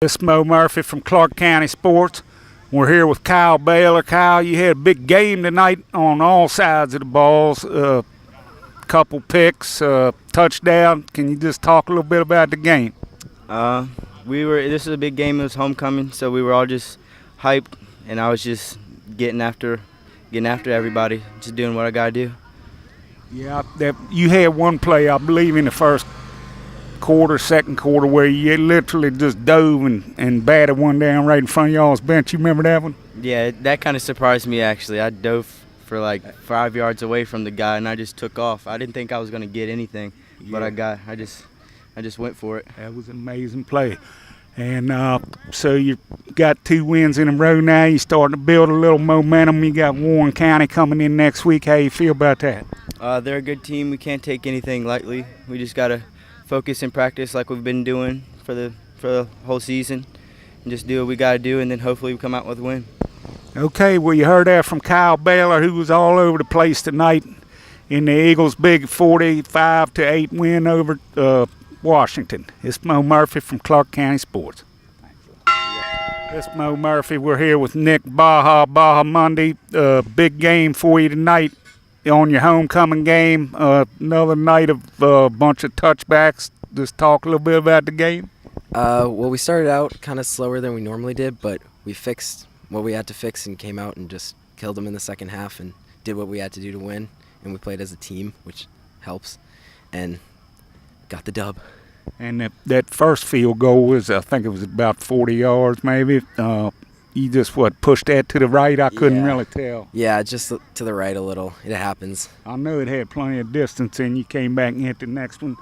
This is Moe Murphy from Clarke County Sports. We're here with Kyle Baylor. Kyle, you had a big game tonight on all sides of the balls. Couple picks, touchdown. Can you just talk a little bit about the game? This is a big game. It was homecoming, so we were all just hyped, and I was just getting after everybody, just doing what I gotta do. Yeah, you had one play, I believe, in the first quarter, second quarter, where you literally just dove and batted one down right in front of y'all's bench. You remember that one? Yeah, that kind of surprised me, actually. I dove for like 5 yards away from the guy, and I just took off. I didn't think I was going to get anything, but I just went for it. That was an amazing play. And so you got 2 wins in a row now. You're starting to build a little momentum. You got Warren County coming in next week. How you feel about that? They're a good team. We can't take anything lightly. We just got to focus and practice like we've been doing for the whole season, and just do what we got to do, and then hopefully we come out with a win. Okay, well, you heard that from Kyle Baylor, who was all over the place tonight in the Eagles' big 45-8 win over Washington. It's Moe Murphy from Clarke County Sports. It's Moe Murphy. We're here with Nick Bahamonde. Big game for you tonight on your homecoming game. Another night of a bunch of touchbacks. Just talk a little bit about the game. Well, we started out kind of slower than we normally did, but we fixed what we had to fix and came out and just killed them in the second half and did what we had to do to win. And we played as a team, which helps, and got the dub. And that first field goal was, I think it was about 40 yards maybe. You just, pushed that to the right? I couldn't really tell. Yeah, just to the right a little. It happens. I knew it had plenty of distance, and you came back and hit the next one.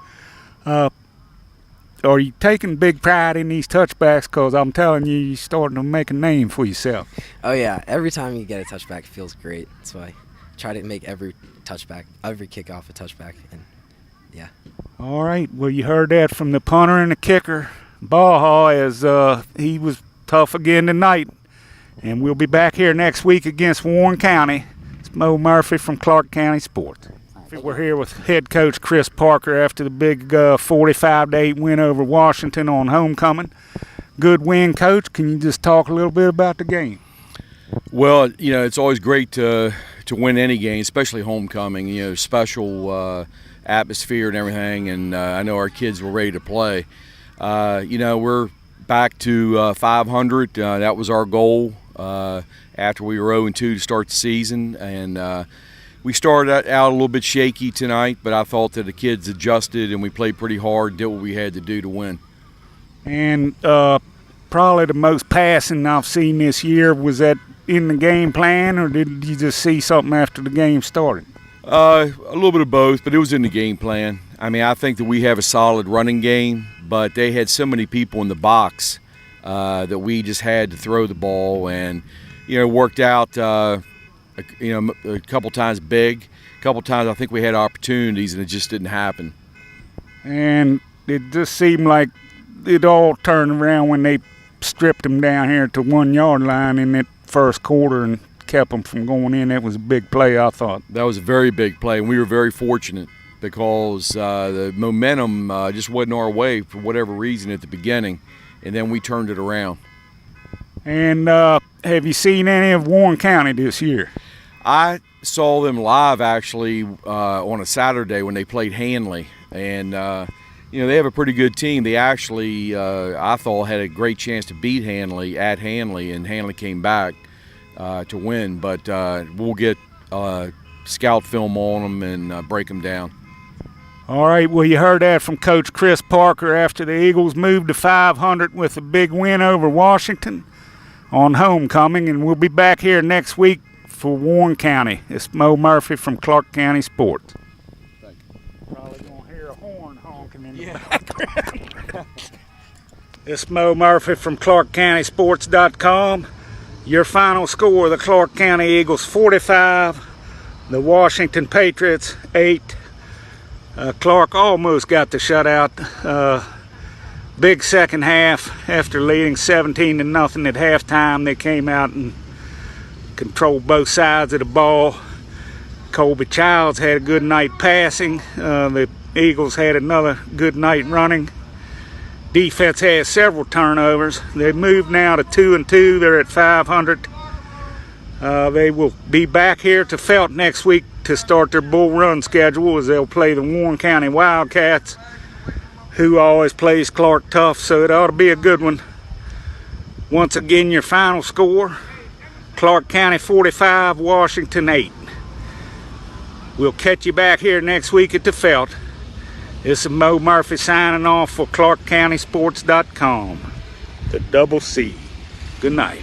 Are you taking big pride in these touchbacks? Because I'm telling you, you're starting to make a name for yourself. Oh, yeah. Every time you get a touchback, it feels great. That's why I try to make every kickoff a touchback. And yeah. All right. Well, you heard that from the punter and the kicker. Baha, as he was tough again tonight. And we'll be back here next week against Warren County. It's Moe Murphy from Clarke County Sports. We're here with head coach Chris Parker after the big 45-8 win over Washington on homecoming. Good win, Coach. Can you just talk a little bit about the game? Well, it's always great to win any game, especially homecoming. Special atmosphere and everything, and I know our kids were ready to play. We're back to 500. That was our goal after we were 0-2 to start the season, and we started out a little bit shaky tonight, but I thought that the kids adjusted and we played pretty hard, did what we had to do to win. And probably the most passing I've seen this year, was that in the game plan, or did you just see something after the game started? A little bit of both, but it was in the game plan. I mean, I think that we have a solid running game, but they had so many people in the box that we just had to throw the ball, and it worked out. A couple times big, a couple times I think we had opportunities and it just didn't happen. And it just seemed like it all turned around when they stripped them down here at the 1 yard line in that first quarter and kept them from going in. That was a big play, I thought. That was a very big play, and we were very fortunate because the momentum just wasn't our way for whatever reason at the beginning, and then we turned it around. And have you seen any of Warren County this year? I saw them live actually on a Saturday when they played Hanley, and they have a pretty good team. They actually, I thought, had a great chance to beat Hanley at Hanley, and Hanley came back to win. But we'll get scout film on them and break them down. All right, well, you heard that from Coach Chris Parker after the Eagles moved to 500 with a big win over Washington on homecoming, and we'll be back here next week for Warren County. It's Moe Murphy from Clarke County Sports. Thank you. Probably going to hear a horn honking in the background. It's Moe Murphy from ClarkeCountySports.com. Your final score, the Clarke County Eagles 45, the Washington Patriots 8. Clarke almost got the shutout. Big second half. After leading 17-0 at halftime, they came out and controlled both sides of the ball. Colby Childs had a good night passing. The Eagles had another good night running. Defense has several turnovers. They've moved now to 2-2. They're at 500. They will be back here to Felt next week to start their bull run schedule, as they'll play the Warren County Wildcats, who always plays Clarke tough, so it ought to be a good one. Once again, your final score, Clarke County 45, Washington 8. We'll catch you back here next week at the Felt. This is Moe Murphy signing off for ClarkeCountySports.com, the Double C. Good night.